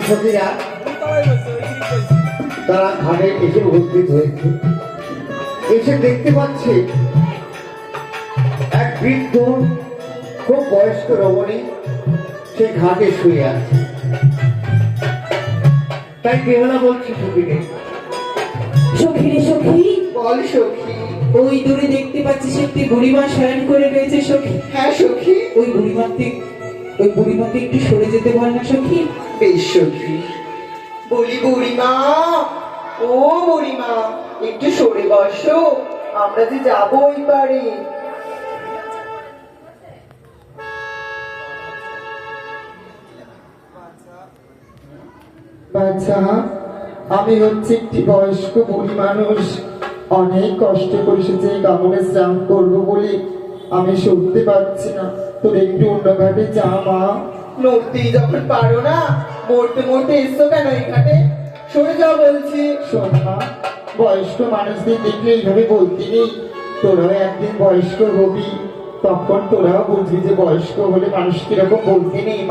সখীরা তারা ঘাটে এসে উপস্থিত হয়েছে। এসে দেখতে পাচ্ছে এক বৃদ্ধ খুব বয়স্ক রমণী সে ঘাটে শুয়ে আছে। তাই বেহালা বলছে সখীকে, সখী রে সখী, বল সখী। ওই দূরে দেখতে পাচ্ছিস একটি বুড়িমা শয়ন করে রয়েছে সখী। হ্যাঁ সখী। ওই বুড়িমাকে একটু সরে যেতে বল না সখী। বেশ সখী। বলি বুড়িমা, ও বুড়িমা একটু সরে বসো, আমরা যে যাবো ওই পারে। বাচ্চা, আমি হচ্ছে একটি বয়স্ক বুড়ি মানুষ। অনেক কষ্ট করে এসেছে এই কামড়ে স্নান করবো বলে আমি সরতে পারছি না। তোর একটু অন্য ঘাটে যা মা। নড়তেই যখন পারো না, মরতে মরতে এসছো কেন এই ঘাটে? সরে যাও বলছি। শোন মা, বয়স্ক মানুষদের দেখলে এইভাবে বলতে নেই। তোরাও একদিন বয়স্ক হবি, তখন তোরাও বুঝবি যে বয়স্ক হলে মানুষ কিরকম বলতে নেই।